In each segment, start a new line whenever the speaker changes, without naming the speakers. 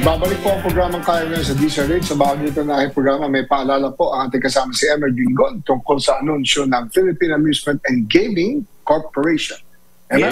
Nagbabalik po ang programang Kaya ngayon sa DZRH. Sa bago nito na aking programa, may paalala po ang ating kasama si Emer Gingon tungkol sa anunsyo ng Philippine Amusement and Gaming Corporation. Emer?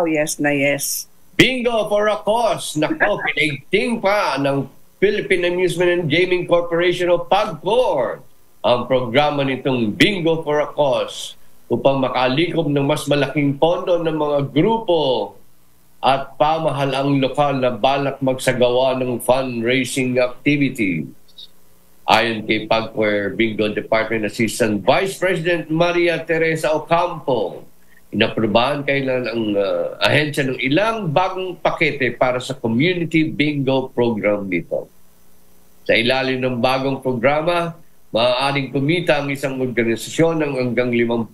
Yes. Yes.
Bingo for a cause. Nako, pinaigting pa ng Philippine Amusement and Gaming Corporation o PAGCOR ang programa nitong Bingo for a Cause upang makalikom ng mas malaking pondo ng mga grupo at pamahalaang lokal na balak magsagawa ng fundraising activity. Ayon kay PAGCOR Bingo Department Assistant Vice President Maria Teresa Ocampo, inaprubahan kailan ang ahensya ng ilang bagong pakete para sa community bingo program dito. Sa ilalim ng bagong programa, maaaring kumita ang isang organisasyon ng hanggang 50%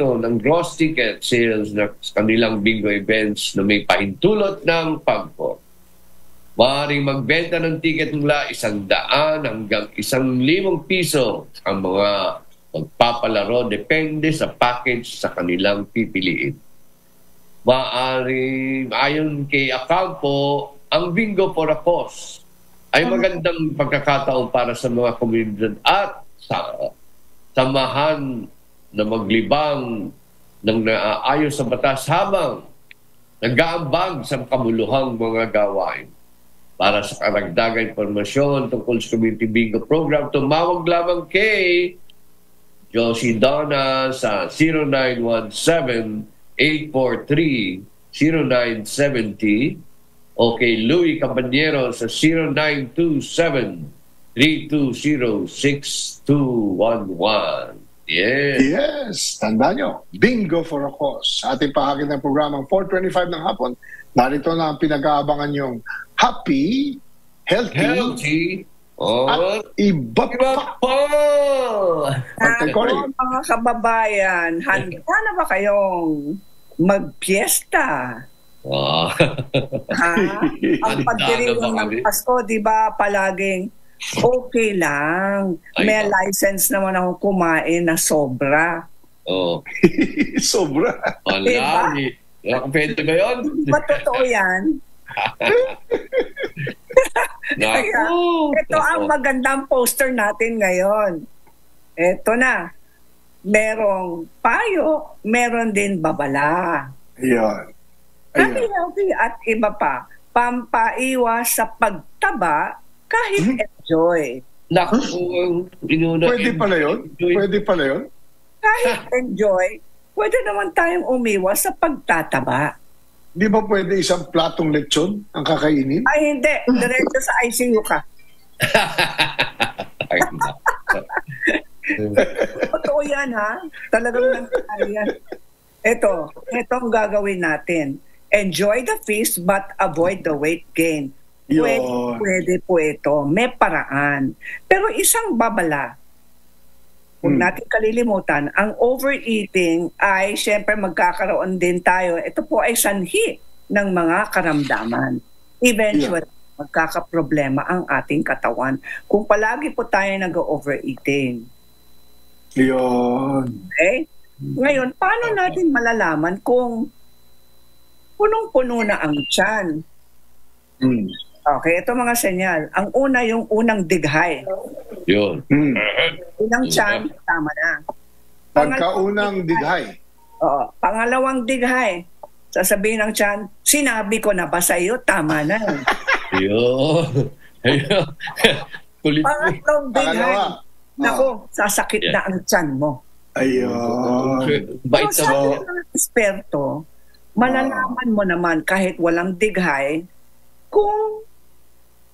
ng gross ticket sales na kanilang bingo events na may pahintulot ng PAGCOR. Maaaring magbenta ng ticket mula 100 hanggang 1,000 piso ang mga magpapalaro depende sa package sa kanilang pipiliin. Maaaring, ayon kay Ocampo, ang Bingo for a Cause ay magandang pagkakataon para sa mga komunidad at samahan na maglibang ng naayos sa batas habang nag-aambag sa kamuluhang mga gawain. Para sa karagdagang informasyon tungkol sa Community Bingo Program, tumawag lamang kay Josie Donna sa 0917-843-0970 o kay Louie Caballero sa 0927-320-6211.
Yes, tandaan nyo, Bingo for a Cause. Sa ating pahagin ng programang 4:25 ng hapon, narito na ang pinag-aabangan yung happy, healthy at iba pa.
Mga kababayan, handa na ba kayong magpiesta? Ang pagdiriwang ng Pasko, di ba, palaging okay lang. May license naman akong kumain na sobra.
Sobra?
Wala. Pwede ba yun?
Di ba totoo yan? Kaya, ito ang magandang poster natin ngayon. Ito na. Merong payo, meron din babala.
Ayan.
Healthy at iba pa. Pampaiwas sa pagtaba kahit enjoy.
Pwede pala yun? Pwede pala yun?
Kahit enjoy, pwede naman tayong umiwas sa pagtataba.
Di ba pwede isang platong lechon ang kakainin?
Ay, hindi. Diretso sa ICU ka. Totoo yan, ha? Talagang nangyari yan. Ito ang gagawin natin. Enjoy the feast but avoid the weight gain. Pwede po ito. May paraan. Pero isang babala, huwag natin kalilimutan, ang overeating ay siyempre magkakaroon din tayo. Ito po ay sanhi ng mga karamdaman. Eventually, magkakaproblema ang ating katawan kung palagi po tayo nag-overeating.
Yun.
Okay? Ngayon, paano natin malalaman kung punong-puno na ang tiyan? Okay, ito mga senyal. Ang una, yung unang dighay.
Yun.
Unang tiyan, tama na.
Pagkaunang dighay.
Oo. Pangalawang dighay, sasabihin ng tiyan, sinabi ko na ba sa iyo? Tama na.
Yun.
Pangatlong dighay, naku, sasakit na ang tiyan mo.
Ayun.
Pero sabi ng mga eksperto, malalaman mo naman kahit walang dighay kung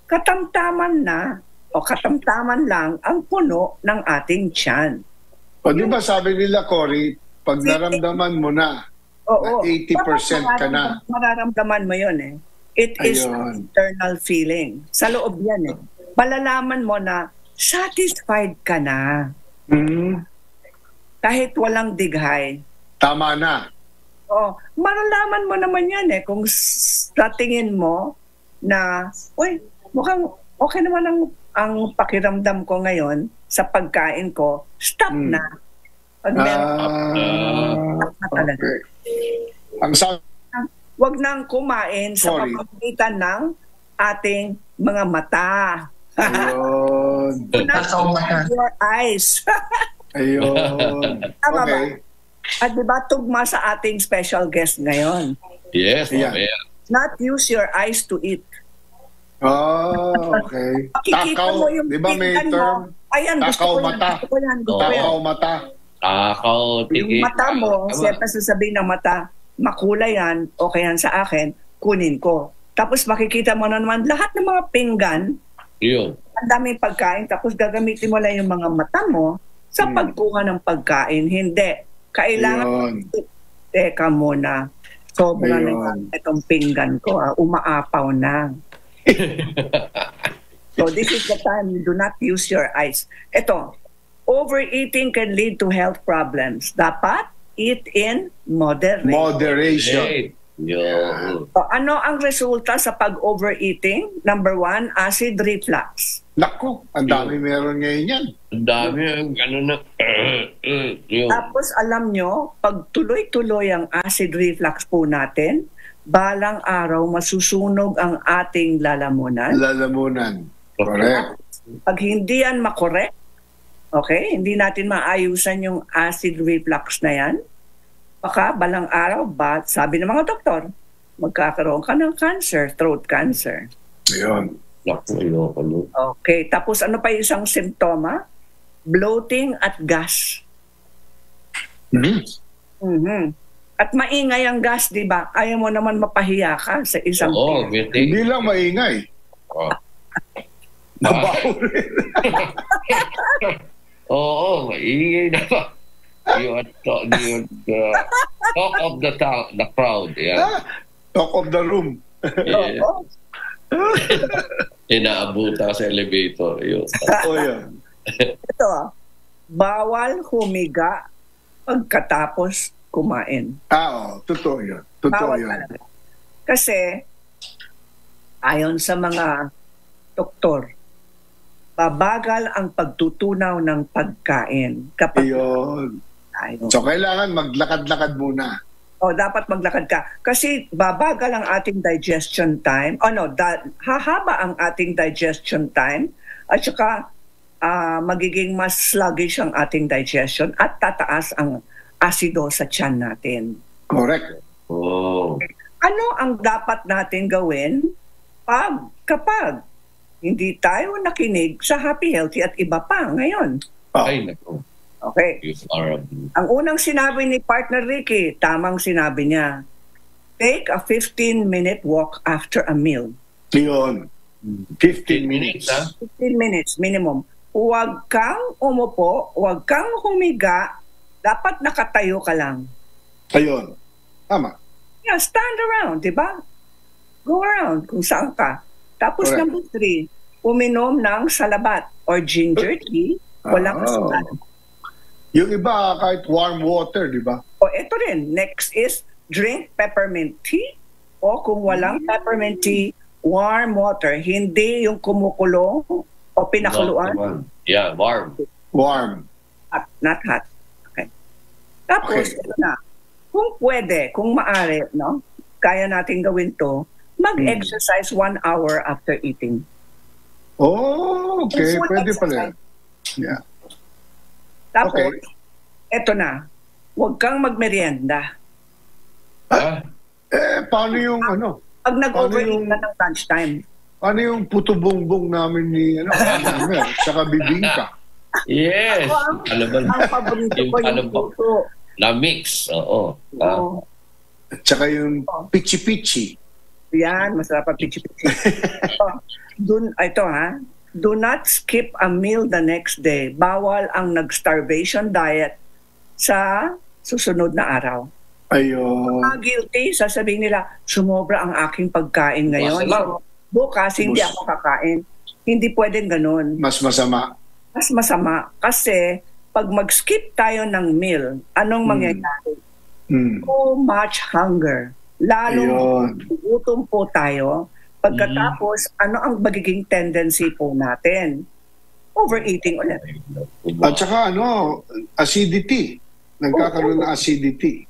katamtaman na o katamtaman lang ang puno ng ating tiyan.
O di ba sabi nila, Cory, pag naramdaman mo na, na 80% ka na.
Mararamdaman mo yun eh. It is an internal feeling. Sa loob yan eh. Malalaman mo na satisfied ka na. Kahit walang dighay.
Tama na.
Malalaman mo naman yan eh. Kung sa tingin mo na, uy, mukhang okay naman ang pakiramdam ko ngayon sa pagkain ko, stop na. Pag stop na talaga.
Ang
Wag nang kumain sa pamamagitan ng ating mga mata.
Ayun.
Do not use your eyes.
Ayun.
Tama ba?
Okay.
At diba tugma sa ating special guest ngayon?
Yes,
Yeah.
mamaya.
Not use your eyes to eat.
Oh, okay.
Makikita
Takaw,
mo yung
di ba may
pinggan mo.
term?
Ayan, gusto
Takaw
ko yan.
mata.
Gusto ko yan. Gusto ko yan.
Takaw mata.
Takaw,
Yung
tigil.
mata mo,
Tama.
siyempre sasabihin ng mata, makulay yan, okay yan sa akin, kunin ko. Tapos makikita mo na naman lahat ng mga pinggan,
Yun.
ang daming pagkain, tapos gagamitin mo lang yung mga mata mo sa pagkuha ng pagkain. Hindi. Kailangan,
Ayun.
teka muna. Sobra
Ayun.
na itong pinggan ko. Umaapaw na. So this is the time, do not use your eyes. Ito, overeating can lead to health problems. Dapat eat in moderation.
Moderation.
Hey. Yun.
So, ano ang resulta sa pag-overeating? Number 1, acid reflux.
Nako, ang dami meron ngayon yan.
Ang dami ang gano'n na. Yun.
Tapos alam nyo, pag tuloy-tuloy ang acid reflux po natin, balang araw masusunog ang ating lalamunan.
Lalamunan. Correct.
Pag hindi yan makorek, okay, hindi natin maayusan yung acid reflux na yan, baka balang araw, sabi ng mga doktor, magkakaroon ka ng cancer, throat cancer.
Ayun.
Naku, ayoko.
Okay, tapos ano pa yung isang simptoma? Bloating at gas.
Mhm.
Mhm. At maingay ang gas, di ba? Ayaw mo naman mapahiya ka sa isang
Oo,
tao.
meeting.
Hindi lang maingay.
Oh.
Nabaho rin.
Oo, maingay na ba? Yung talk of the crowd. Yeah.
Talk of the room.
Yeah.
Oo.
Inaabuta sa elevator. Yun.
O yan.
Ito, bawal humiga pagkatapos kumain.
Totoo yun. Totoo
Bawal
yun.
talaga. Kasi, ayon sa mga doktor, babagal ang pagtutunaw ng pagkain kapag
Ayun.
tayo.
So, kailangan maglakad-lakad muna.
O, dapat maglakad ka. Kasi babagal ang ating digestion time. Hahaba ang ating digestion time. At saka, magiging mas sluggish ang ating digestion at tataas ang asido sa tiyan natin.
Correct.
Oh.
Ano ang dapat natin gawin kapag hindi tayo nakinig sa Happy Healthy at iba pa ngayon?
Ay, naku.
Okay.
You are
Ang unang sinabi ni partner Ricky, tamang sinabi niya, take a 15-minute walk after a meal.
Yun. 15 minutes.
ha?
15 minutes minimum. Huwag kang umupo, huwag kang humiga, dapat nakatayo ka lang.
Ayun. Tama.
Yeah, stand around, di ba? Go around kung saan ka. Tapos
Correct.
number 3, uminom ng salabat or ginger tea, walang asukal.
Yung iba, kahit warm water, di ba?
O ito rin, next is drink peppermint tea o kung walang peppermint tea, warm water. Hindi yung kumukulong o pinakuluan.
Yeah, warm.
Warm.
Hot, not hot. Okay. Tapos,
Okay.
ito na. Kung pwede, kung maaari, no? Kaya natin gawin to, mag-exercise 1 hour after eating.
Oh, okay.
Full
Pwede pala.
exercise.
Yeah.
Tapos,
Okay.
ito na. Huwag kang magmerienda.
Paano yung ano?
Pag nag-overeat
Ano yung-
ka ng lunchtime.
Ano yung puto bongbong namin ni saka bibingka?
Yes. Ano ba?
Ang paborito ko
Ano
yung
ba?
puto.
Na mix. Oo.
Oo.
At saka yung pichi-pichi.
Yan, masarap ang pichi-pichi. Ito ha, do not skip a meal the next day. Bawal ang nag-starvation diet sa susunod na araw.
Ayun.
Mga guilty, sasabihin nila, sumobra ang aking pagkain ngayon.
Masama.
So, bukas, hindi
Bus-
ako kakain. Hindi pwedeng ganun.
Mas masama.
Mas masama. Kasi, pag mag-skip tayo ng meal, anong mangyayari? Too much hunger. Lalo,
Ayun.
gutom po tayo. Pagkatapos, ano ang magiging tendency po natin? Overeating ulit.
At saka acidity. Nagkakaroon ng acidity.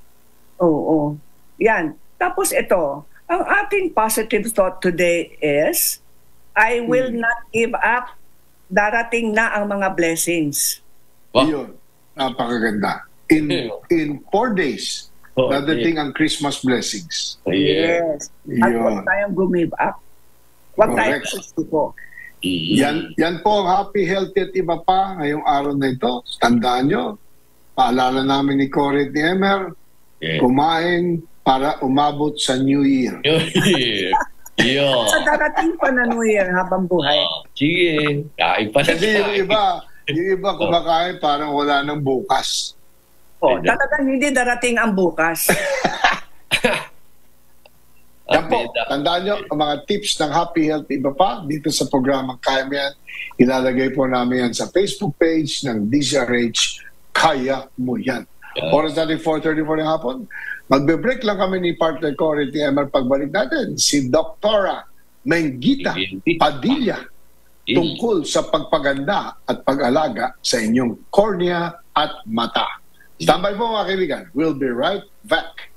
Oo. Yan. Tapos ito, ang ating positive thought today is, I will not give up. Darating na ang mga blessings.
Wow.
Yun. Napakaganda. In 4 days, dadating ang Christmas blessings.
Yes. At huwag tayong give up. Huwag tayong susuko.
Yan po ang happy, healthy at iba pa ngayong araw na ito. Tandaan nyo, paalala namin ni Cory at ni Emer, kumain para umabot sa New Year.
Yo.
Sa darating pa na New Year habang buhay.
Sige, kain pa na.
Kasi yung iba kumakain parang wala nang bukas.
Talagang hindi darating ang bukas.
Yan po, tandaan nyo, ang mga tips ng Happy Health iba pa dito sa programang Kaya Mo Yan. Ilalagay po namin yan sa Facebook page ng DZRH Kaya Mo Yan. Oras natin 4:34 ng hapon. Magbe-break lang kami ni partner Cory at Emer. Pagbalik natin, si Doktora Mengita Padilla tungkol sa pagpaganda at pag-alaga sa inyong cornea at mata. Standby po mga kaibigan. We'll be right back.